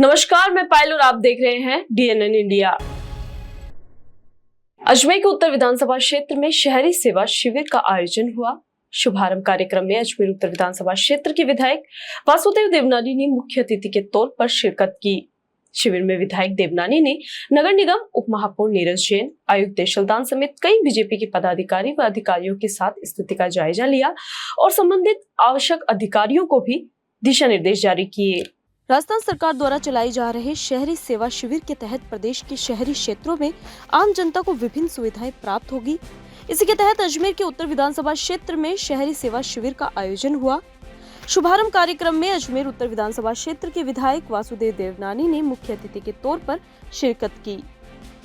नमस्कार, मैं पायल और आप देख रहे हैं DNN इंडिया। अजमेर के उत्तर विधानसभा क्षेत्र में शहरी सेवा शिविर का आयोजन हुआ। शुभारंभ कार्यक्रम में अजमेर उत्तर विधानसभा क्षेत्र के विधायक वासुदेव देवनानी ने मुख्य अतिथि के तौर पर शिरकत की। शिविर में विधायक देवनानी ने नगर निगम उप महापौर नीरज जैन, आयुक्त देशलदान समेत कई बीजेपी के पदाधिकारी व अधिकारियों के साथ स्थिति का जायजा लिया और संबंधित आवश्यक अधिकारियों को भी दिशा निर्देश जारी किए। राजस्थान सरकार द्वारा चलाई जा रहे शहरी सेवा शिविर के तहत प्रदेश के शहरी क्षेत्रों में आम जनता को विभिन्न सुविधाएं प्राप्त होगी। इसी के तहत अजमेर के उत्तर विधानसभा क्षेत्र में शहरी सेवा शिविर का आयोजन हुआ। शुभारंभ कार्यक्रम में अजमेर उत्तर विधानसभा क्षेत्र के विधायक वासुदेव देवनानी ने मुख्य अतिथि के तौर पर शिरकत की।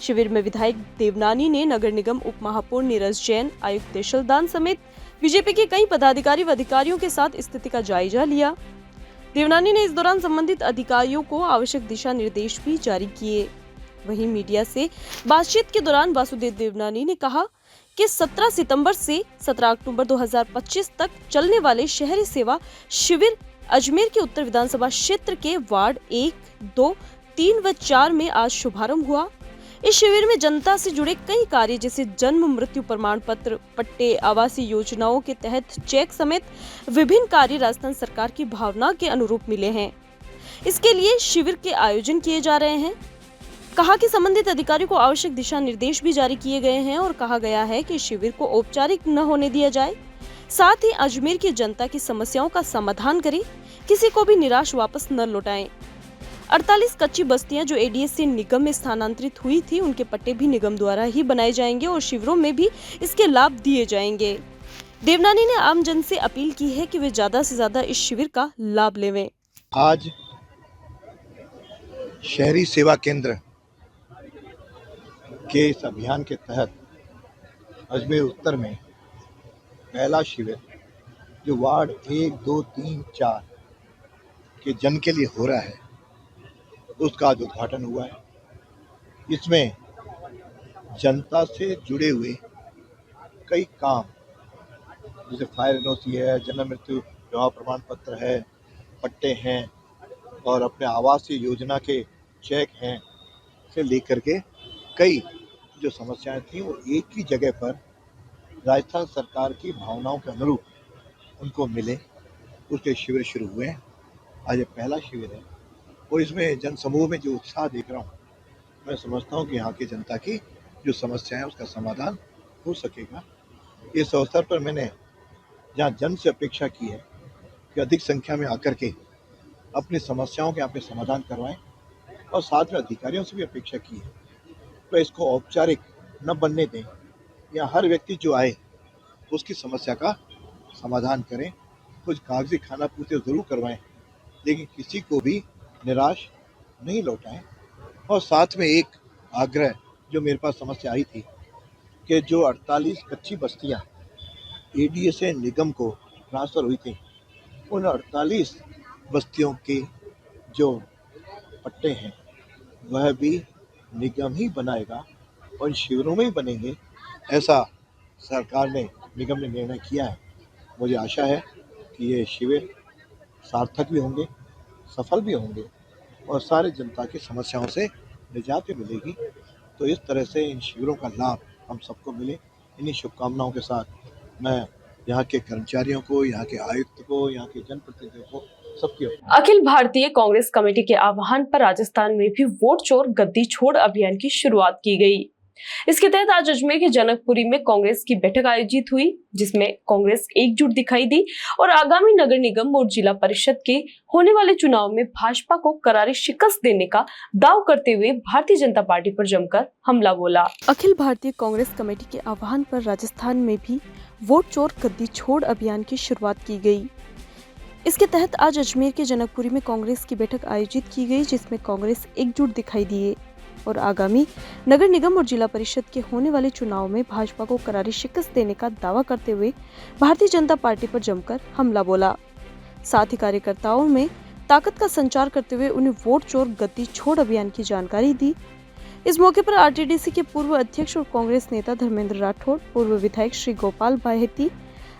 शिविर में विधायक देवनानी ने नगर निगम उप महापौर नीरज जैन, आयुक्त देशलदान समेत बीजेपी के कई पदाधिकारी व अधिकारियों के साथ स्थिति का जायजा लिया। देवनानी ने इस दौरान संबंधित अधिकारियों को आवश्यक दिशा निर्देश भी जारी किए। वहीं मीडिया से बातचीत के दौरान वासुदेव देवनानी ने कहा कि 17 सितंबर से 17 अक्टूबर 2025 तक चलने वाले शहरी सेवा शिविर अजमेर के उत्तर विधानसभा क्षेत्र के वार्ड 1, 2, 3 व 4 में आज शुभारंभ हुआ। इस शिविर में जनता से जुड़े कई कार्य जैसे जन्म मृत्यु प्रमाण पत्र, पट्टे, आवासीय योजनाओं के तहत चेक समेत विभिन्न कार्य राजस्थान सरकार की भावना के अनुरूप मिले हैं। इसके लिए शिविर के आयोजन किए जा रहे हैं। कहा कि संबंधित अधिकारियों को आवश्यक दिशा निर्देश भी जारी किए गए हैं और कहा गया है कि शिविर को औपचारिक न होने दिया जाए। साथ ही अजमेर की जनता की समस्याओं का समाधान करें, किसी को भी निराश वापस न लौटाएं। 48 कच्ची बस्तियां जो एडीएस से निगम में स्थानांतरित हुई थी, उनके पट्टे भी निगम द्वारा ही बनाए जाएंगे और शिविरों में भी इसके लाभ दिए जाएंगे। देवनानी ने आम जन से अपील की है कि वे ज्यादा से ज्यादा इस शिविर का लाभ लें। आज शहरी सेवा केंद्र के इस अभियान के तहत अजमेर उत्तर में पहला शिविर जो वार्ड 1, 2, 3, 4 के जन के लिए हो रहा है, उसका आज उद्घाटन हुआ है। इसमें जनता से जुड़े हुए कई काम जैसे फायर एनओसी है, जन्म मृत्यु विवाह प्रमाण पत्र है, पट्टे हैं और अपने आवासीय योजना के चेक हैं से लेकर के कई जो समस्याएं थी वो एक ही जगह पर राजस्थान सरकार की भावनाओं के अनुरूप उनको मिले, उसके शिविर शुरू हुए हैं। आज ये पहला शिविर है और इसमें जन समूह में जो उत्साह देख रहा हूँ, मैं समझता हूँ कि यहाँ की जनता की जो समस्या है उसका समाधान हो सकेगा। इस अवसर पर मैंने जहाँ जन से अपेक्षा की है कि अधिक संख्या में आकर के अपनी समस्याओं के यहाँ पे समाधान करवाएं और साथ में अधिकारियों से भी अपेक्षा की है तो इसको औपचारिक न बनने दें या हर व्यक्ति जो आए उसकी समस्या का समाधान करें। कुछ कागजी खाना पूर्ति ज़रूर करवाएं लेकिन किसी को भी निराश नहीं लौटाएं। और साथ में एक आग्रह जो मेरे पास समस्या आई थी कि जो 48 कच्ची बस्तियां एडीएस से निगम को ट्रांसफ़र हुई थी, उन 48 बस्तियों के जो पट्टे हैं वह भी निगम ही बनाएगा और इन शिविरों में ही बनेंगे, ऐसा सरकार ने निगम ने निर्णय किया है। मुझे आशा है कि ये शिविर सार्थक भी होंगे, सफल भी होंगे और सारे जनता की समस्याओं से निजात मिलेगी। तो इस तरह से इन शिविरों का लाभ हम सबको मिले, इन्हीं शुभकामनाओं के साथ मैं यहाँ के कर्मचारियों को, यहाँ के आयुक्त को, यहाँ के जनप्रतिनिधियों को सबकी अखिल भारतीय कांग्रेस कमेटी के आह्वान पर राजस्थान में भी वोट चोर गद्दी छोड़ अभियान की शुरुआत की गई। इसके तहत आज अजमेर के जनकपुरी में कांग्रेस की बैठक आयोजित हुई, जिसमें कांग्रेस एकजुट दिखाई दी और आगामी नगर निगम और जिला परिषद के होने वाले चुनाव में भाजपा को करारी शिकस्त देने का दाव करते हुए भारतीय जनता पार्टी पर जमकर हमला बोला। अखिल भारतीय कांग्रेस कमेटी के आह्वान पर राजस्थान में भी वोट चोर गद्दी छोड़ अभियान की शुरुआत की गई। इसके तहत आज अजमेर के जनकपुरी में कांग्रेस की बैठक आयोजित की गई, जिसमें कांग्रेस एकजुट दिखाई दिए और आगामी नगर निगम और जिला परिषद के होने वाले चुनाव में भाजपा को करारी शिकस्त देने का दावा करते हुए भारतीय जनता पार्टी पर जमकर हमला बोला। साथ ही कार्यकर्ताओं में ताकत का संचार करते हुए उन्हें वोट चोर गद्दी छोड़ अभियान की जानकारी दी। इस मौके पर आरटीडीसी के पूर्व अध्यक्ष और कांग्रेस नेता धर्मेंद्र राठौड़, पूर्व विधायक श्री गोपाल बाहेती,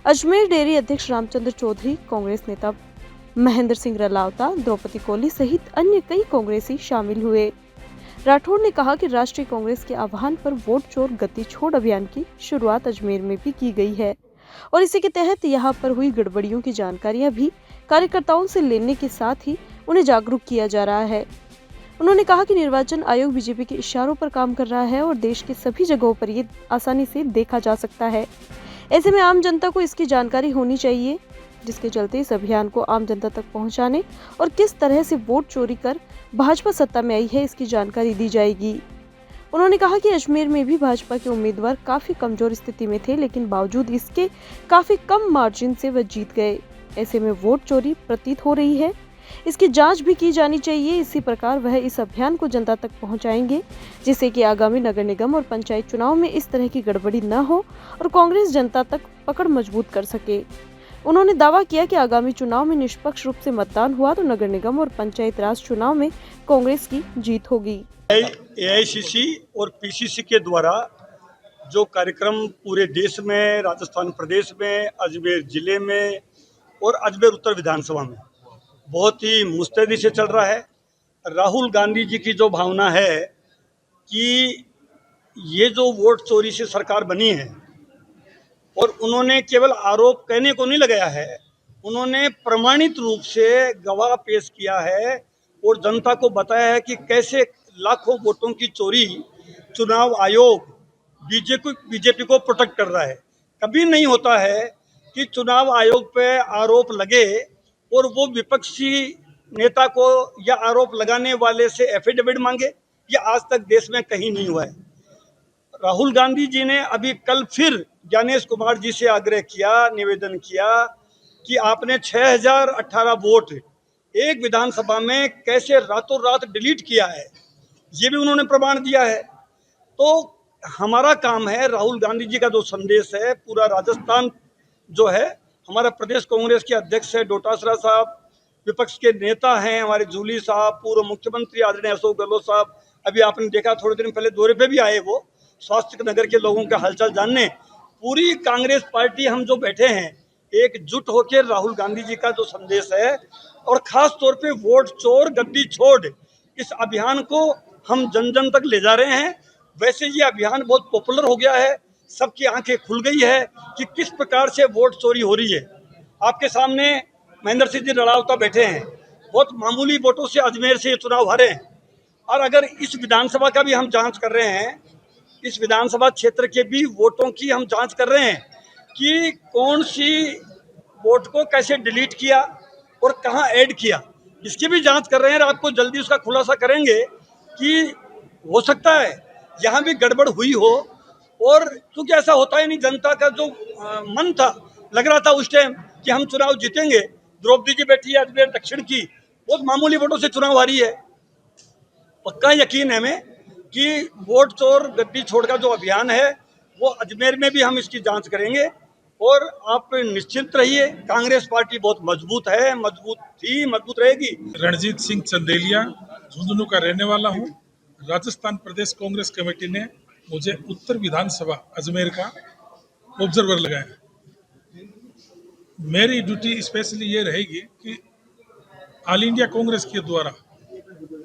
अजमेर डेयरी अध्यक्ष रामचंद्र चौधरी, कांग्रेस नेता महेंद्र सिंह रलावता, द्रौपदी कोली सहित अन्य कई कांग्रेसी शामिल हुए। राठौड़ ने कहा कि राष्ट्रीय कांग्रेस के आह्वान पर वोट चोर गद्दी छोड़ अभियान की शुरुआत अजमेर में भी की गई है और इसी के तहत यहाँ पर हुई गड़बड़ियों की जानकारियां भी कार्यकर्ताओं से लेने के साथ ही उन्हें जागरूक किया जा रहा है। उन्होंने कहा कि निर्वाचन आयोग बीजेपी के इशारों पर काम कर रहा है और देश के सभी जगहों पर ये आसानी से देखा जा सकता है। ऐसे में आम जनता को इसकी जानकारी होनी चाहिए, जिसके चलते इस अभियान को आम जनता तक पहुंचाने और किस तरह से वोट चोरी कर भाजपा सत्ता में आई है इसकी जानकारी दी जाएगी। उन्होंने कहा कि अजमेर में भी भाजपा के उम्मीदवार काफी कमजोर स्थिति में थे, लेकिन बावजूद इसके काफी कम मार्जिन से वह जीत गए। ऐसे में वोट चोरी प्रतीत हो रही है, इसकी जांच भी की जानी चाहिए। इसी प्रकार वह इस अभियान को जनता तक पहुंचाएंगे, जिससे कि आगामी नगर निगम और पंचायत चुनाव में इस तरह की गड़बड़ी न हो और कांग्रेस जनता तक पकड़ मजबूत कर सके। उन्होंने दावा किया कि आगामी चुनाव में निष्पक्ष रूप से मतदान हुआ तो नगर निगम और पंचायत राज चुनाव में कांग्रेस की जीत होगी। एआईसीसी और पीसीसी के द्वारा जो कार्यक्रम पूरे देश में, राजस्थान प्रदेश में, अजमेर जिले में और अजमेर उत्तर विधानसभा में बहुत ही मुस्तैदी से चल रहा है। राहुल गांधी जी की जो भावना है कि ये जो वोट चोरी से सरकार बनी है, और उन्होंने केवल आरोप कहने को नहीं लगाया है, उन्होंने प्रमाणित रूप से गवाह पेश किया है और जनता को बताया है कि कैसे लाखों वोटों की चोरी चुनाव आयोग बीजेपी को प्रोटेक्ट कर रहा है। कभी नहीं होता है कि चुनाव आयोग पे आरोप लगे और वो विपक्षी नेता को या आरोप लगाने वाले से एफिडेविट मांगे। ये आज तक देश में कहीं नहीं हुआ है। राहुल गांधी जी ने अभी कल फिर ज्ञानेश कुमार जी से आग्रह किया, निवेदन किया कि आपने 6018 वोट एक विधानसभा में कैसे रातों रात डिलीट किया है, ये भी उन्होंने प्रमाण दिया है। तो हमारा काम है, राहुल गांधी जी का जो संदेश है, पूरा राजस्थान जो है, हमारा प्रदेश कांग्रेस के अध्यक्ष है डोटासरा साहब, विपक्ष के नेता हैं हमारे जूली साहब, पूर्व मुख्यमंत्री आदरणीय अशोक गहलोत साहब, अभी आपने देखा थोड़े दिन पहले दौरे पे भी आए, वो स्वास्थ्य नगर के लोगों का हालचाल जानने। पूरी कांग्रेस पार्टी हम जो बैठे हैं एकजुट होकर राहुल गांधी जी का जो संदेश है और खास तौर पे वोट चोर गद्दी छोड़, इस अभियान को हम जन जन तक ले जा रहे हैं। वैसे ये अभियान बहुत पॉपुलर हो गया है, सबकी आंखें खुल गई है कि किस प्रकार से वोट चोरी हो रही है। आपके सामने महेंद्र सिंह जी रलावता बैठे हैं, बहुत मामूली वोटों से अजमेर से ये चुनाव हारे हैं। और अगर इस विधानसभा का भी हम जांच कर रहे हैं, इस विधानसभा क्षेत्र के भी वोटों की हम जांच कर रहे हैं कि कौन सी वोट को कैसे डिलीट किया और कहां ऐड किया, इसकी भी जांच कर रहे हैं। आपको जल्दी उसका खुलासा करेंगे कि हो सकता है यहाँ भी गड़बड़ हुई हो। और क्योंकि ऐसा होता ही नहीं, जनता का जो मन था, लग रहा था उस टाइम कि हम चुनाव जीतेंगे। द्रौपदी जी बैठी है अजमेर दक्षिण की, बहुत मामूली वोटों से चुनाव हारी है। पक्का यकीन है हमें कि वोट चोर गद्दी छोड़ का जो अभियान है वो अजमेर में भी हम इसकी जांच करेंगे। और आप निश्चिंत रहिए, कांग्रेस पार्टी बहुत मजबूत है, मजबूत थी, मजबूत रहेगी। रणजीत सिंह चंदेलिया झुंझुनू का रहने वाला हूँ। राजस्थान प्रदेश कांग्रेस कमेटी ने मुझे उत्तर विधानसभा अजमेर का ऑब्जर्वर लगाया। मेरी ड्यूटी स्पेशली ये रहेगी कि ऑल इंडिया कांग्रेस के द्वारा,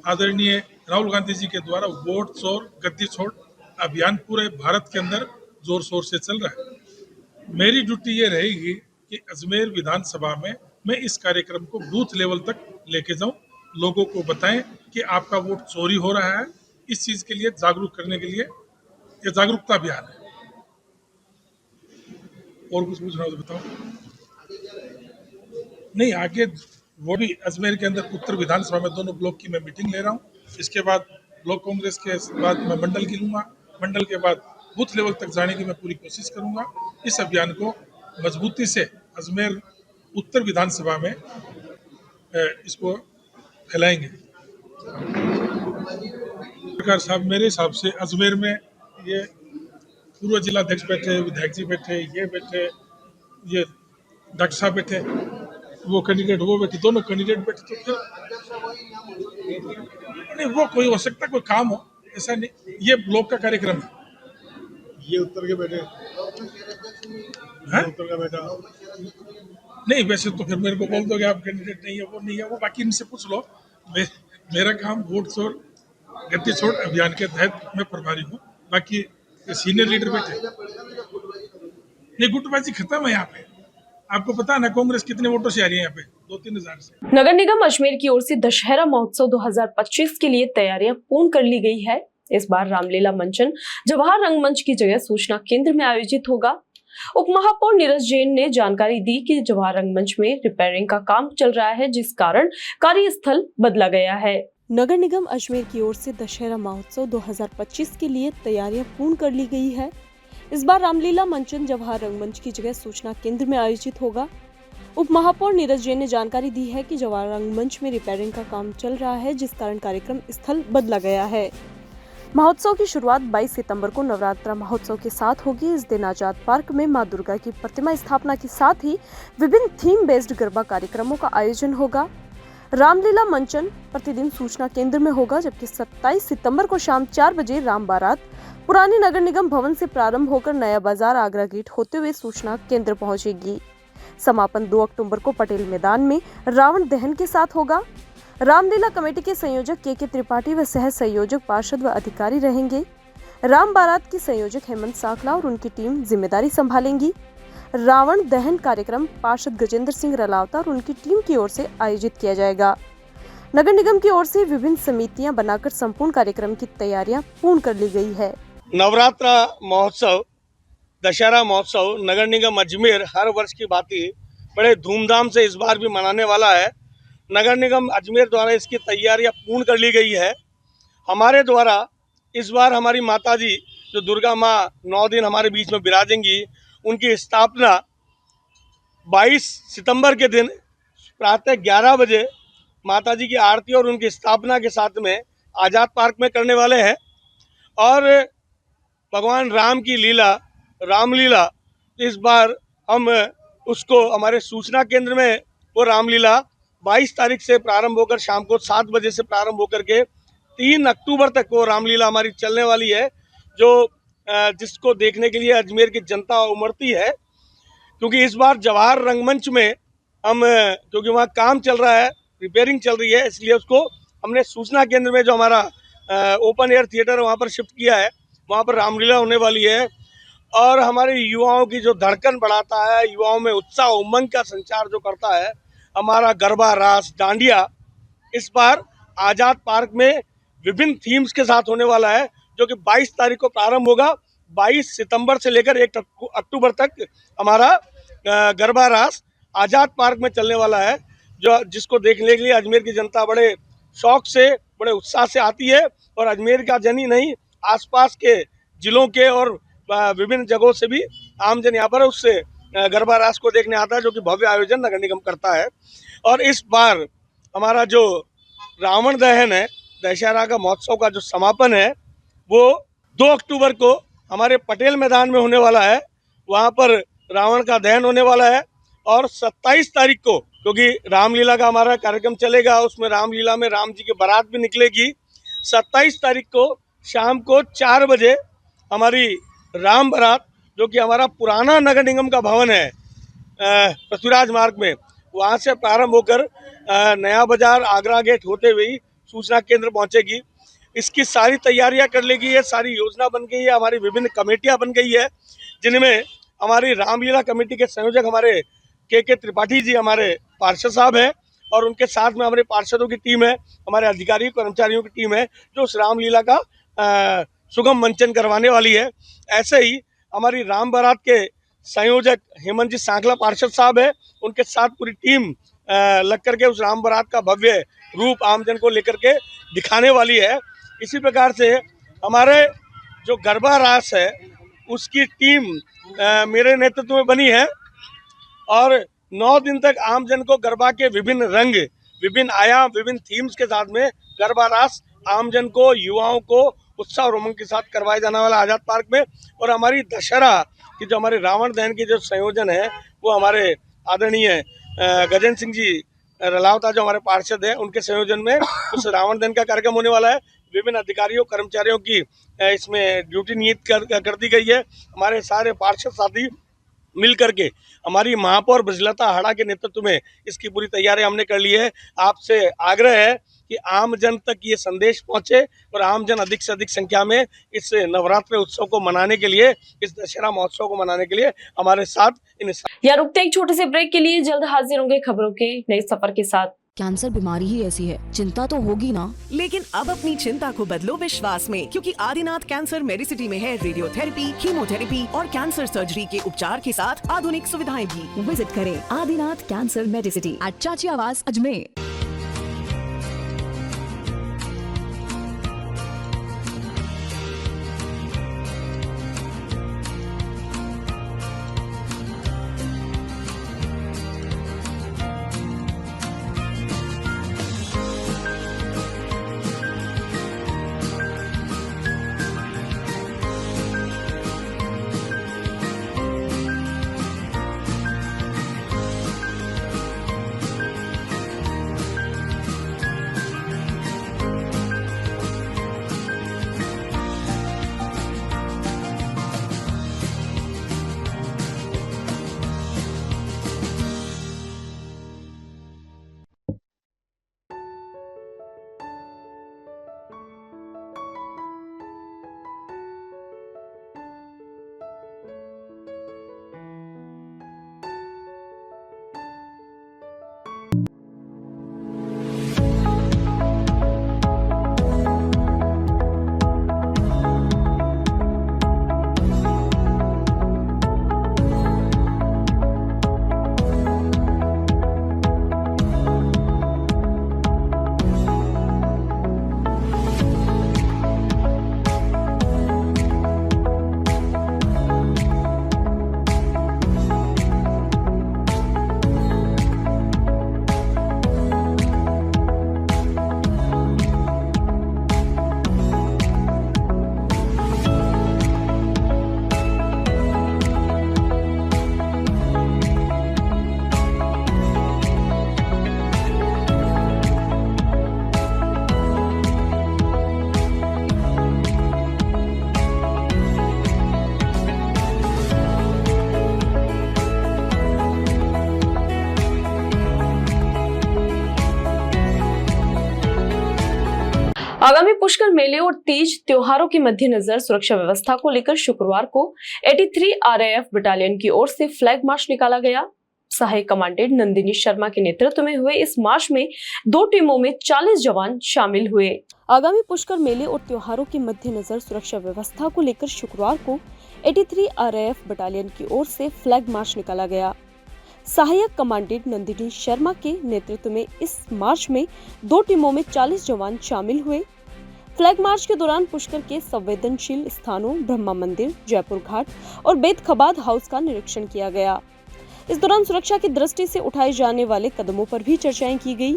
आदरणीय राहुल गांधी जी के द्वारा वोट चोर गद्दी छोड़ अभियान पूरे भारत के अंदर जोर शोर से चल रहा है। मेरी ड्यूटी ये रहेगी कि अजमेर विधानसभा में मैं इस कार्यक्रम को बूथ लेवल तक लेके जाऊं, लोगों को बताएं कि आपका वोट चोरी हो रहा है। इस चीज के लिए जागरूक करने के लिए ये जागरूकता अभियान है। और कुछ पूछना हो तो बताओ। नहीं, आगे वो भी अजमेर के अंदर उत्तर विधानसभा में दोनों ब्लॉक की मैं मीटिंग ले रहा हूँ। इसके बाद ब्लॉक कांग्रेस के बाद मैं मंडल की लूंगा, मंडल के बाद बूथ लेवल तक जाने की मैं पूरी कोशिश करूंगा। इस अभियान को मजबूती से अजमेर उत्तर विधानसभा में इसको फैलाएंगे। सरकार साहब, मेरे हिसाब से अजमेर में ये पूर्व जिलाध्यक्ष बैठे, विधायक जी बैठे, ये बैठे, ये डॉक्टर साहब बैठे, वो कैंडिडेट वो बैठे, दोनों कैंडिडेट बैठे, तो नहीं वो कोई हो सकता, कोई काम हो, ऐसा नहीं। ये ब्लॉक का कार्यक्रम है। ये उत्तर के बैठे, है? उत्तर का बैठा नहीं, वैसे तो फिर मेरे को बोल दोगे आप कैंडिडेट नहीं है, वो नहीं है, वो बाकी इनसे पूछ लो। मेरा काम वोट छोड़ गति छोड़ अभियान के तहत मैं प्रभारी हूँ। बाकी सीनियर लीडर बैठे नहीं, गुटबाजी खत्म है यहाँ पे। आपको पता है ना कांग्रेस कितने वोटों से आ रही है यहाँ पे, 2-3 हजार से। नगर निगम अजमेर की ओर से दशहरा महोत्सव 2025 के लिए तैयारियां पूर्ण कर ली गई है। इस बार रामलीला मंचन जवाहर रंगमंच की जगह सूचना केंद्र में आयोजित होगा। उप महापौर नीरज जैन ने जानकारी दी कि जवाहर रंगमंच में रिपेयरिंग का काम चल रहा है, जिस कारण कार्यस्थल बदला गया है। नगर निगम अजमेर की ओर से दशहरा महोत्सव 2025 के लिए तैयारियां पूर्ण कर ली गई है। इस बार रामलीला मंचन जवाहर रंगमंच की जगह सूचना केंद्र में आयोजित होगा। उप महापौर नीरज जैन ने जानकारी दी है कि जवाहर रंगमंच में रिपेयरिंग का काम चल रहा है, जिस कारण कार्यक्रम स्थल बदला गया है। महोत्सव की शुरुआत 22 सितंबर को नवरात्रा महोत्सव के साथ होगी। इस दिन आजाद पार्क में मां दुर्गा की प्रतिमा स्थापना के साथ ही विभिन्न थीम बेस्ड गरबा कार्यक्रमों का आयोजन होगा। रामलीला मंचन प्रतिदिन सूचना केंद्र में होगा, जबकि 27 सितंबर को शाम 4 बजे राम बारात पुरानी नगर निगम भवन से प्रारंभ होकर नया बाजार आगरा गेट होते हुए सूचना केंद्र पहुंचेगी। समापन 2 अक्टूबर को पटेल मैदान में रावण दहन के साथ होगा। रामलीला कमेटी के संयोजक के त्रिपाठी व सह संयोजक पार्षद व अधिकारी रहेंगे। राम बारात की संयोजक हेमंत साखला और उनकी टीम जिम्मेदारी संभालेंगी। रावण दहन कार्यक्रम पार्षद गजेंद्र सिंह रलावता और उनकी टीम की ओर से आयोजित किया जाएगा। नगर निगम की ओर से विभिन्न समितियां बनाकर संपूर्ण कार्यक्रम की तैयारियां पूर्ण कर ली गई है। नवरात्रा महोत्सव, दशहरा महोत्सव नगर निगम अजमेर हर वर्ष की भांति बड़े धूमधाम से इस बार भी मनाने वाला है। नगर निगम अजमेर द्वारा इसकी तैयारियां पूर्ण कर ली गई है। हमारे द्वारा इस बार हमारी माताजी जो दुर्गा माँ 9 दिन हमारे बीच में विराजेंगी, उनकी स्थापना 22 सितंबर के दिन प्रातः 11 बजे माताजी की आरती और उनकी स्थापना के साथ में आज़ाद पार्क में करने वाले हैं। और भगवान राम की लीला, रामलीला, इस बार हम उसको हमारे सूचना केंद्र में वो रामलीला 22 तारीख से प्रारंभ होकर शाम को 7 बजे से प्रारंभ होकर के 3 अक्टूबर तक वो रामलीला हमारी चलने वाली है, जो जिसको देखने के लिए अजमेर की जनता उमड़ती है। क्योंकि इस बार जवाहर रंगमंच में हम, क्योंकि वहाँ काम चल रहा है, रिपेयरिंग चल रही है, इसलिए उसको हमने सूचना केंद्र में जो हमारा ओपन एयर थिएटर है वहाँ पर शिफ्ट किया है। वहाँ पर रामलीला होने वाली है और हमारे युवाओं की जो धड़कन बढ़ाता है, युवाओं में उत्साह उमंग का संचार जो करता है, हमारा गरबा, रास, डांडिया इस बार आज़ाद पार्क में विभिन्न थीम्स के साथ होने वाला है, जो कि 22 तारीख को प्रारंभ होगा। 22 सितंबर से लेकर 1 अक्टूबर तक हमारा गरबा रास आज़ाद पार्क में चलने वाला है, जो जिसको देखने के लिए अजमेर की जनता बड़े शौक से, बड़े उत्साह से आती है। और अजमेर का जन ही नहीं, आसपास के जिलों के और विभिन्न जगहों से भी आमजन यहाँ पर उससे गरबा रास को देखने आता है, जो कि भव्य आयोजन नगर निगम करता है। और इस बार हमारा जो रावण दहन है, दशहरा का महोत्सव का जो समापन है, वो 2 अक्टूबर को हमारे पटेल मैदान में होने वाला है। वहाँ पर रावण का दहन होने वाला है। और 27 तारीख को, क्योंकि रामलीला का हमारा कार्यक्रम चलेगा, उसमें रामलीला में राम जी की बारात भी निकलेगी। 27 तारीख को शाम को 4 बजे हमारी राम बारात, जो कि हमारा पुराना नगर निगम का भवन है पृथ्वीराज मार्ग में, वहाँ से प्रारंभ होकर नया बाजार आगरा गेट होते हुए सूचना केंद्र पहुँचेगी। इसकी सारी तैयारियां कर ली गई है, सारी योजना बन गई है, हमारी विभिन्न कमेटियां बन गई है, जिनमें हमारी रामलीला कमेटी के संयोजक हमारे के त्रिपाठी जी हमारे पार्षद साहब हैं, और उनके साथ में हमारे पार्षदों की टीम है, हमारे अधिकारी कर्मचारियों की टीम है, जो उस रामलीला का सुगम मंचन करवाने वाली है। ऐसे ही हमारी राम बारात के संयोजक हेमंत जी सांखला पार्षद साहब है, उनके साथ पूरी टीम लग करके उस राम बारात का भव्य रूप आमजन को लेकर के दिखाने वाली है। इसी प्रकार से हमारे जो गरबा रास है, उसकी टीम मेरे नेतृत्व में बनी है, और 9 दिन तक आमजन को गरबा के विभिन्न रंग, विभिन्न आयाम, विभिन्न थीम्स के साथ में गरबा रास आमजन को, युवाओं को उत्साह और उमंग के साथ करवाया जाने वाला आज़ाद पार्क में। और हमारी दशहरा की जो हमारे रावण दहन की जो संयोजन है, वो हमारे आदरणीय गजेंद्र सिंह जी रलावता जो हमारे पार्षद हैं, उनके संयोजन में उस रावण दहन का कार्यक्रम होने वाला है। विभिन्न अधिकारियों, कर्मचारियों की इसमें ड्यूटी नियुक्त कर दी गई है। हमारे सारे पार्षद साथी मिल करके हमारी महापौर ब्रजलता हाड़ा के नेतृत्व में इसकी पूरी तैयारी हमने कर ली है। आपसे आग्रह है कि आम जन तक ये संदेश पहुंचे और आम जन अधिक से अधिक संख्या में इस नवरात्र उत्सव को मनाने के लिए, इस दशहरा महोत्सव को मनाने के लिए हमारे साथ यहाँ रुकते एक छोटे से ब्रेक के लिए, जल्द हाजिर होंगे खबरों के नए सफर के साथ। कैंसर बीमारी ही ऐसी है, चिंता तो होगी ना। लेकिन अब अपनी चिंता को बदलो विश्वास में, क्योंकि आदिनाथ कैंसर मेडिसिटी में है रेडियोथेरेपी, कीमोथेरेपी और कैंसर सर्जरी के उपचार के साथ आधुनिक सुविधाएं भी। विजिट करें आदिनाथ कैंसर मेडिसिटी एट चाची आवास अजमेर। आगामी पुष्कर मेले और तीज त्योहारों के मद्देनजर सुरक्षा व्यवस्था को लेकर शुक्रवार को 83 RAF बटालियन की ओर से फ्लैग मार्च निकाला गया। सहायक कमांडेंट नंदिनी शर्मा के नेतृत्व में हुए इस मार्च में 2 टीमों में 40 जवान शामिल हुए। आगामी पुष्कर मेले और त्योहारों के मद्देनजर सुरक्षा व्यवस्था को लेकर शुक्रवार को 83 RAF बटालियन की ओर से फ्लैग मार्च निकाला गया। सहायक कमांडेंट नंदिनी शर्मा के नेतृत्व में इस मार्च में 2 टीमों में 40 जवान शामिल हुए। फ्लैग मार्च के दौरान पुष्कर के संवेदनशील स्थानों ब्रह्मा मंदिर, जयपुर घाट और बेतखबाद हाउस का निरीक्षण किया गया। इस दौरान सुरक्षा की दृष्टि से उठाए जाने वाले कदमों पर भी चर्चाएं की गई।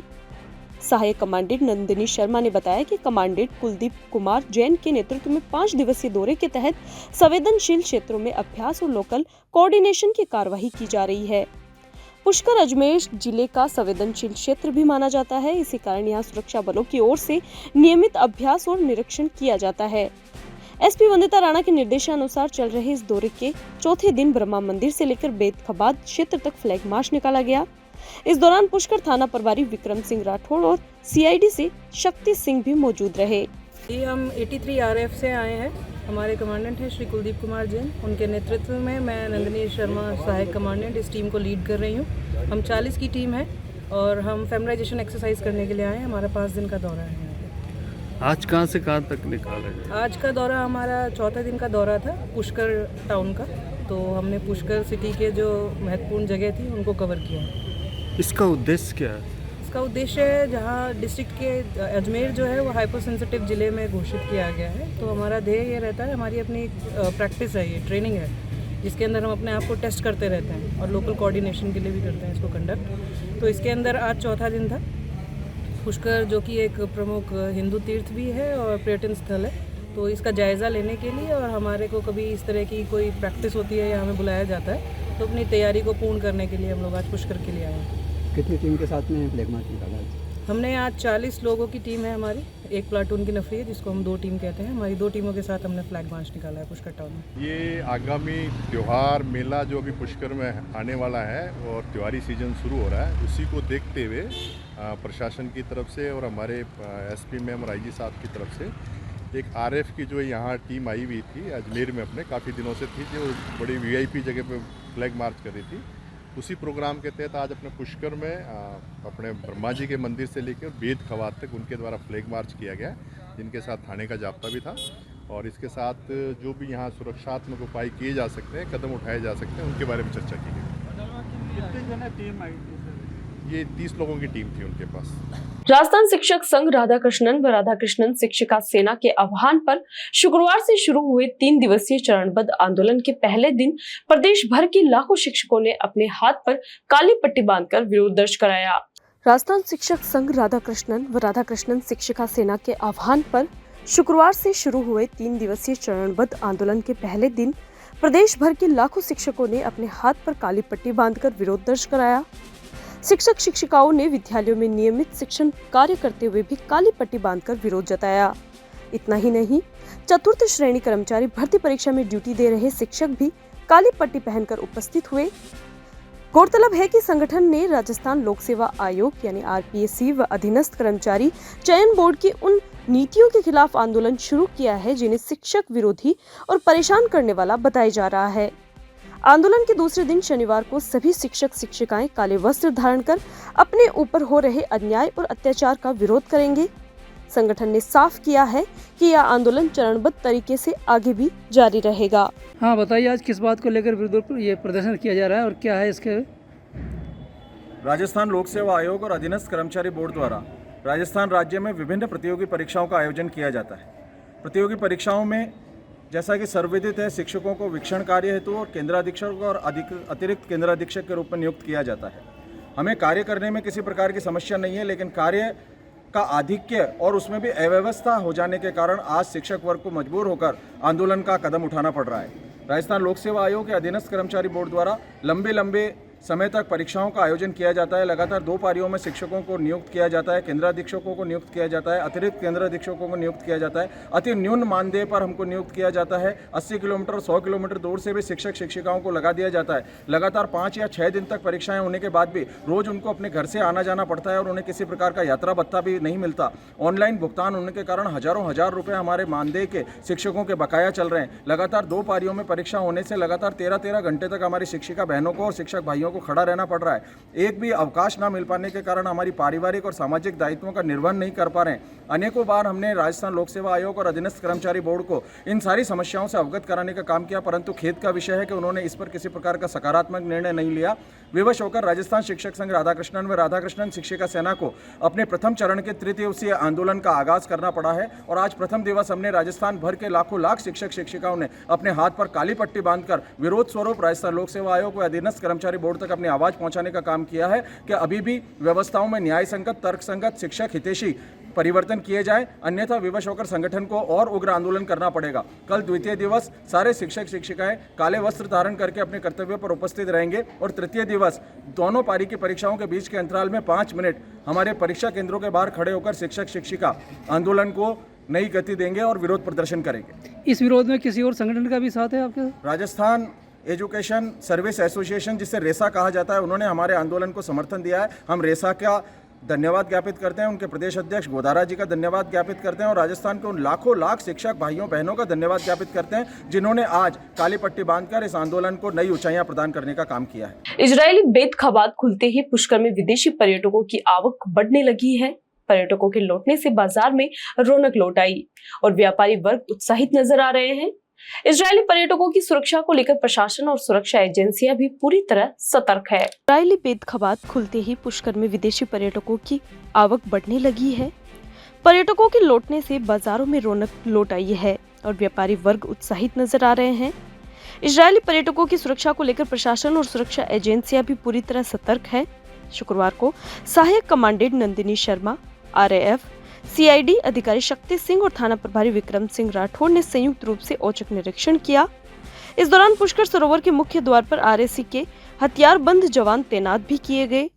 सहायक कमांडेंट नंदिनी शर्मा ने बताया कि कमांडेंट कुलदीप कुमार जैन के नेतृत्व में 5 दिवसीय दौरे के तहत संवेदनशील क्षेत्रों में अभ्यास और लोकल कोऑर्डिनेशन की कार्यवाही की जा रही है। पुष्कर अजमेर जिले का संवेदनशील क्षेत्र भी माना जाता है, इसी कारण यहाँ सुरक्षा बलों की ओर से नियमित अभ्यास और निरीक्षण किया जाता है। एसपी वंदिता राणा के निर्देशानुसार चल रहे इस दौरे के चौथे दिन ब्रह्मा मंदिर से लेकर बेतखबाद क्षेत्र तक फ्लैग मार्च निकाला गया। इस दौरान पुष्कर थाना प्रभारी विक्रम सिंह राठौड़ और CID से शक्ति सिंह भी मौजूद रहे। ये हम 83 RAF से आए हैं। हमारे कमांडेंट हैं श्री कुलदीप कुमार जैन, उनके नेतृत्व में मैं नंदिनी शर्मा सहायक कमांडेंट इस टीम को लीड कर रही हूँ। हम 40 की टीम है और हम फैमिलाइजेशन एक्सरसाइज करने के लिए आए हैं। हमारा 5 दिन का दौरा है। आज कहाँ से कहाँ तक निकाला है? आज का दौरा हमारा चौथे दिन का दौरा था पुष्कर टाउन का, तो हमने पुष्कर सिटी के जो महत्वपूर्ण जगह थी उनको कवर किया। इसका उद्देश्य क्या है? इसका उद्देश्य है जहाँ डिस्ट्रिक्ट के अजमेर जो है वो हाइपर सेंसिटिव जिले में घोषित किया गया है, तो हमारा ध्येय ये रहता है, हमारी अपनी प्रैक्टिस है, ये ट्रेनिंग है जिसके अंदर हम अपने आप को टेस्ट करते रहते हैं और लोकल कोऑर्डिनेशन के लिए भी करते हैं इसको कंडक्ट। तो इसके अंदर आज चौथा दिन था। पुष्कर जो कि एक प्रमुख हिंदू तीर्थ भी है और पर्यटन स्थल है, तो इसका जायज़ा लेने के लिए और हमारे को कभी इस तरह की कोई प्रैक्टिस होती है या हमें बुलाया जाता है तो अपनी तैयारी को पूर्ण करने के लिए हम लोग आज पुष्कर के लिए आए हैं। कितनी टीम के साथ में फ्लैग मार्च निकाला है? हमने आज 40 लोगों की टीम है हमारी, एक प्लाटून की नफरी है जिसको हम 2 टीम कहते हैं। हमारी 2 टीमों के साथ हमने फ्लैग मार्च निकाला है पुष्कर टाउन में। ये आगामी त्यौहार मेला जो अभी पुष्कर में आने वाला है और त्योहारी सीजन शुरू हो रहा है, उसी को देखते हुए प्रशासन की तरफ से और हमारे एसपी मैम और आईजी साहब की तरफ से एक आरएफ की जो यहाँ टीम आई हुई थी अजमेर में, अपने काफ़ी दिनों से थी, जो बड़ी वीआईपी जगह पे फ्लैग मार्च कर रही थी। उसी प्रोग्राम के तहत आज अपने पुष्कर में अपने ब्रह्मा जी के मंदिर से लेकर बेद खवात तक उनके द्वारा फ्लैग मार्च किया गया, जिनके साथ थाने का जाब्ता भी था। और इसके साथ जो भी यहाँ सुरक्षात्मक उपाय किए जा सकते हैं, कदम उठाए जा सकते हैं, उनके बारे में चर्चा की गई। कितने जने टीम आई? ये 30 लोगों की टीम थी उनके पास। राजस्थान शिक्षक संघ राधाकृष्णन व राधाकृष्णन शिक्षिका सेना के आह्वान पर शुक्रवार से शुरू हुए 3 दिवसीय चरणबद्ध आंदोलन के पहले दिन प्रदेश भर के लाखों शिक्षकों ने अपने हाथ पर काली पट्टी बांधकर विरोध दर्ज कराया। राजस्थान शिक्षक संघ राधाकृष्णन व राधाकृष्णन शिक्षिका सेना के आह्वान पर शुक्रवार से शुरू हुए 3 दिवसीय चरणबद्ध आंदोलन के पहले दिन प्रदेश भर के लाखों शिक्षकों ने अपने हाथ पर काली पट्टी बांधकर विरोध दर्ज कराया। शिक्षक शिक्षिकाओं ने विद्यालयों में नियमित शिक्षण कार्य करते हुए भी काली पट्टी बांधकर विरोध जताया। इतना ही नहीं, चतुर्थ श्रेणी कर्मचारी भर्ती परीक्षा में ड्यूटी दे रहे शिक्षक भी काली पट्टी पहनकर उपस्थित हुए। गौरतलब है कि संगठन ने राजस्थान लोक सेवा आयोग यानी आरपीएससी व अधीनस्थ कर्मचारी चयन बोर्ड की उन नीतियों के खिलाफ आंदोलन शुरू किया है जिन्हें शिक्षक विरोधी और परेशान करने वाला बताया जा रहा है। आंदोलन के दूसरे दिन शनिवार को सभी शिक्षक शिक्षिकाएं काले वस्त्र धारण कर अपने ऊपर हो रहे अन्याय और अत्याचार का विरोध करेंगे। संगठन ने साफ किया है कि यह आंदोलन चरणबद्ध तरीके से आगे भी जारी रहेगा। हाँ बताइए, आज किस बात को लेकर विरोध ये प्रदर्शन किया जा रहा है और क्या है इसके? राजस्थान लोक सेवा आयोग और अधीनस्थ कर्मचारी बोर्ड द्वारा राजस्थान राज्य में विभिन्न प्रतियोगी परीक्षाओं का आयोजन किया जाता है। प्रतियोगी परीक्षाओं में जैसा कि सर्वविदित है, शिक्षकों को वीक्षण कार्य हेतु और केंद्राधीक्षक और अतिरिक्त केंद्राधीक्षक के रूप में नियुक्त किया जाता है। हमें कार्य करने में किसी प्रकार की समस्या नहीं है, लेकिन कार्य का आधिक्य और उसमें भी अव्यवस्था हो जाने के कारण आज शिक्षक वर्ग को मजबूर होकर आंदोलन का कदम उठाना पड़ रहा है। राजस्थान लोक सेवा आयोग के अधीनस्थ कर्मचारी बोर्ड द्वारा लंबे समय तक परीक्षाओं का आयोजन किया जाता है। लगातार 2 पारियों में शिक्षकों को नियुक्त किया जाता है, केंद्राधीक्षकों को नियुक्त किया जाता है, अतिरिक्त केंद्राधीक्षकों को नियुक्त किया जाता है। अति न्यून मानदेय पर हमको नियुक्त किया जाता है। 80 किलोमीटर 100 किलोमीटर दूर से भी शिक्षक शिक्षिकाओं को लगा दिया जाता है। लगातार 5 या 6 दिन तक परीक्षाएं होने के बाद भी रोज उनको अपने घर से आना जाना पड़ता है और उन्हें किसी प्रकार का यात्रा भत्ता भी नहीं मिलता। ऑनलाइन भुगतान होने के कारण हजारों हजार रुपये हमारे मानदेय के शिक्षकों के बकाया चल रहे हैं। लगातार 2 पारियों में परीक्षा होने से लगातार 13-13 घंटे तक हमारी शिक्षिका बहनों को और शिक्षक भाइयों को खड़ा रहना पड़ रहा है। एक भी अवकाश ना मिल पाने के कारण हमारी पारिवारिक और सामाजिक दायित्वों का निर्वहन नहीं कर पा रहे हैं। अनेकों बार हमने राजस्थान लोक सेवा आयोग और अधीनस्थ कर्मचारी बोर्ड को इन सारी समस्याओं से अवगत कराने का काम किया, परंतु खेद का विषय है कि उन्होंने इस पर किसी प्रकार का सकारात्मक निर्णय नहीं लिया। विवश होकर राजस्थान शिक्षक संघ राधाकृष्णन व राधाकृष्णन शिक्षिका सेना को अपने प्रथम चरण के 3 दिवसीय आंदोलन का आगाज करना पड़ा है और आज प्रथम दिवस हमने राजस्थान भर के लाखों लाख शिक्षक शिक्षिकाओं ने अपने हाथ पर काली पट्टी बांधकर विरोध स्वरूप राजस्थान लोक सेवा आयोग व अधीनस्थ कर्मचारी बोर्ड तक अपनी आवाज पहुंचाने का काम किया है कि अभी भी व्यवस्थाओं में न्याय संगत, तर्क संगत, शिक्षक हितैषी परिवर्तन किए जाए, अन्यथा विवश होकर संगठन को और उग्र आंदोलन करना पड़ेगा। कल द्वितीय दिवस सारे शिक्षक शिक्षिकाएं काले वस्त्र धारण करके अपने कर्तव्य पर उपस्थित रहेंगे और तृतीय दिवस दोनों पारी की परीक्षाओं के बीच के अंतराल में 5 मिनट हमारे परीक्षा केंद्रों के बाहर खड़े होकर शिक्षक शिक्षिका आंदोलन को नई गति देंगे और विरोध प्रदर्शन करेंगे। इस विरोध में किसी और संगठन का भी साथ है आपके? राजस्थान एजुकेशन सर्विस एसोसिएशन, जिसे रेसा कहा जाता है, उन्होंने हमारे आंदोलन को समर्थन दिया है। हम रेसा का धन्यवाद ज्ञापित करते हैं, उनके प्रदेश अध्यक्ष गोदारा जी का धन्यवाद ज्ञापित करते हैं और राजस्थान के उन लाखों लाख शिक्षक भाइयों बहनों का धन्यवाद ज्ञापित करते हैं जिन्होंने आज काली पट्टी बांधकर इस आंदोलन को नई ऊंचाइयां प्रदान करने का काम किया है। इजरायली बेद खवात खुलते ही पुष्कर में विदेशी पर्यटकों की आवक बढ़ने लगी है। पर्यटकों के लौटने से बाजार में रौनक लौट आई और व्यापारी वर्ग उत्साहित नजर आ रहे हैं। इजरायली पर्यटकों की सुरक्षा को लेकर प्रशासन और सुरक्षा एजेंसियां भी पूरी तरह सतर्क है। इजरायली बेद खवात खुलते ही पुष्कर में विदेशी पर्यटकों की आवक बढ़ने लगी है। पर्यटकों के लौटने से बाजारों में रौनक लौट आई है और व्यापारी वर्ग उत्साहित नजर आ रहे हैं। इजरायली पर्यटकों की सुरक्षा को लेकर प्रशासन और सुरक्षा एजेंसियां भी पूरी तरह सतर्क है। शुक्रवार को सहायक commandant Nandini Sharma, RAF, CID अधिकारी शक्ति सिंह और थाना प्रभारी विक्रम सिंह राठौड़ ने संयुक्त रूप से औचक निरीक्षण किया। इस दौरान पुष्कर सरोवर के मुख्य द्वार पर RAC के हथियारबंद जवान तैनात भी किए गए।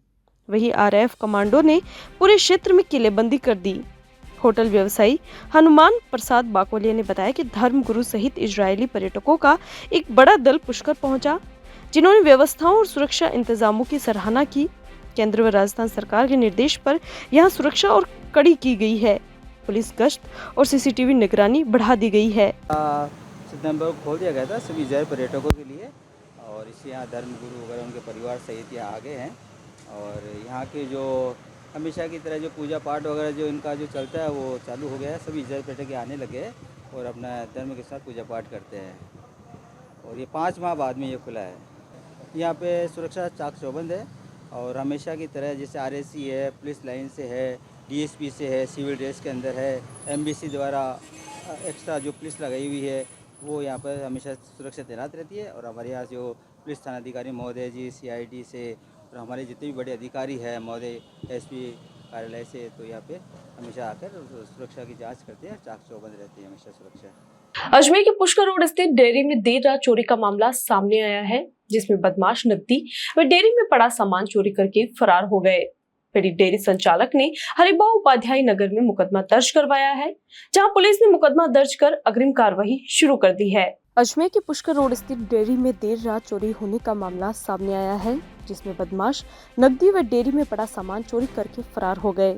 वहीं आरएएफ कमांडो ने पूरे क्षेत्र में किलेबंदी कर दी। होटल व्यवसायी हनुमान प्रसाद बाकोलिया ने बताया कि धर्मगुरु सहित इजरायली पर्यटकों का एक बड़ा दल पुष्कर पहुंचा, जिन्होंने व्यवस्थाओं और सुरक्षा इंतजामों की सराहना की। केंद्र व राजस्थान सरकार के निर्देश पर यहां सुरक्षा और कड़ी की गई है। पुलिस गश्त और सीसीटीवी निगरानी बढ़ा दी गई है। सितंबर को खोल दिया गया था सभी इजरायल पर्यटकों के लिए, और इसे यहाँ धर्मगुरु वगैरह उनके परिवार सहित यहाँ आ गए हैं। और यहाँ के जो हमेशा की तरह जो पूजा पाठ वगैरह जो इनका जो चलता है वो चालू हो गया है। सभी इजरायल पर्यटक आने लगे हैं और अपना धर्म के साथ पूजा पाठ करते हैं। और ये 5 माह बाद में ये खुला है। यहाँ पे सुरक्षा चाक चौबंद है और हमेशा की तरह जैसे आरएसी है, पुलिस लाइन से है, डीएसपी से है, सिविल ड्रेस के अंदर है, एमबीसी द्वारा एक्स्ट्रा जो पुलिस लगाई हुई है वो यहाँ पर हमेशा सुरक्षा तैनात रहती है। और हमारे यहाँ जो पुलिस थानाधिकारी महोदय जी सीआईडी से और हमारे जितने भी बड़े अधिकारी हैं महोदय एसपी कार्यालय से, तो यहाँ पे हमेशा आकर सुरक्षा की जांच करते हैं। चाक चौबंद रहती है हमेशा सुरक्षा। अजमेर के पुष्कर रोड स्थित डेयरी में देर रात चोरी का मामला सामने आया है, जिसमें बदमाश नकदी व डेयरी में पड़ा सामान चोरी करके फरार हो गए। पीड़ित डेयरी संचालक ने हरिभाऊ उपाध्याय नगर में मुकदमा दर्ज करवाया है, जहां पुलिस ने मुकदमा दर्ज कर अग्रिम कार्रवाई शुरू कर दी है। अजमेर के पुष्कर रोड स्थित डेयरी में देर रात चोरी होने का मामला सामने आया है, जिसमें बदमाश नकदी व डेयरी में पड़ा सामान चोरी करके फरार हो गए।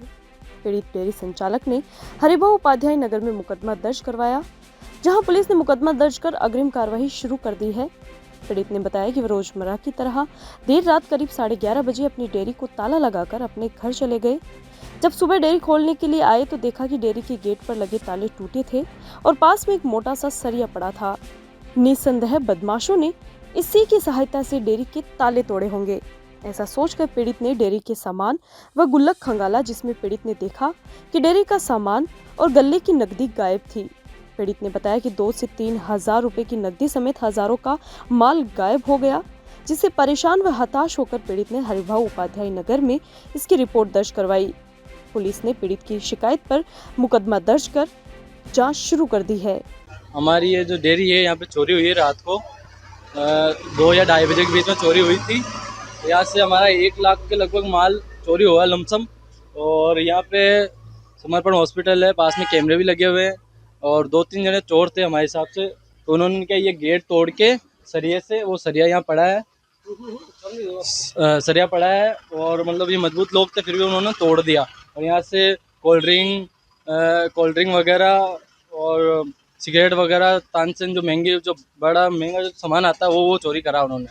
पीड़ित डेयरी संचालक ने हरिभाऊ उपाध्याय नगर में मुकदमा दर्ज करवाया, जहां पुलिस ने मुकदमा दर्ज कर अग्रिम कार्रवाई शुरू कर दी है। पीड़ित ने बताया कि वह रोजमर्रा की तरह देर रात करीब 11:30 बजे अपनी डेयरी को ताला लगाकर अपने घर चले गए। जब सुबह डेयरी खोलने के लिए आए तो देखा कि डेयरी के गेट पर लगे ताले टूटे थे और पास में एक मोटा सा सरिया पड़ा था। निसंदेह बदमाशों ने इसी की सहायता से डेयरी के ताले तोड़े होंगे। ऐसा सोचकर पीड़ित ने डेयरी के सामान व गुल्लक खंगाला, जिसमें पीड़ित ने देखा कि डेयरी का सामान और गल्ले की नकदी गायब थी। पीड़ित ने बताया कि 2 से 3 हजार रुपए की नकदी समेत हजारों का माल गायब हो गया, जिससे परेशान व हताश होकर पीड़ित ने हरिभाऊ उपाध्याय नगर में इसकी रिपोर्ट दर्ज करवाई। पुलिस ने पीड़ित की शिकायत पर मुकदमा दर्ज कर जांच शुरू कर दी है। हमारी ये जो डेयरी है यहाँ पे चोरी हुई है, रात को 2 या 2:30 बजे के बीच में चोरी हुई थी। यहाँ से हमारा 1 लाख के लगभग माल चोरी हुआ लमसम। और यहाँ पे समर्पण हॉस्पिटल है, पास में कैमरे भी लगे हुए हैं और 2-3 जने चोर थे हमारे हिसाब से, तो उन्होंने क्या ये गेट तोड़ के सरिये से, वो सरिया यहाँ पड़ा है, सरिया पड़ा है और मतलब ये मजबूत लोग थे, फिर भी उन्होंने तोड़ दिया। और यहाँ से कोल्ड ड्रिंक वगैरह और सिगरेट वगैरह, तानसेन जो महंगे, जो बड़ा महंगा जो सामान आता है वो चोरी करा उन्होंने।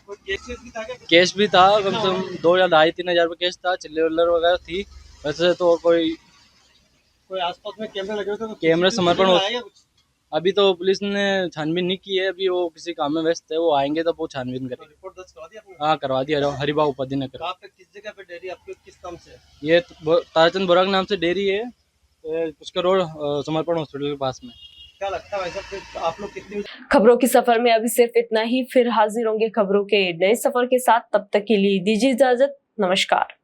कैश भी था, कम से कम 2 या 2.5-3 हज़ार रुपये कैश था, चिल्लर वगैरह थी। वैसे तो कोई आसपास में कैमरे लगे हुए थे, कैमरे समर्पण अभी तो पुलिस ने छानबीन नहीं की है, अभी वो किसी काम में व्यस्त है, वो आएंगे तब वो छानबीन करेंगे। रिपोर्ट दर्ज करवा दिया? हाँ, करवा दिया। हरिभाऊ उपाध्याय नगर। कहाँ पे, किस जगह पे डेयरी आपकी, किस नाम से? ये ताराचंद बोराग नाम से डेयरी है, पुष्कर रोड समर्पण हॉस्पिटल के पास में। क्या लगता है भाई आप लोग कितनी? खबरों के सफर में अभी सिर्फ इतना ही, फिर हाजिर होंगे खबरों के नए सफर के साथ। तब तक के लिए दीजिए इजाजत, नमस्कार।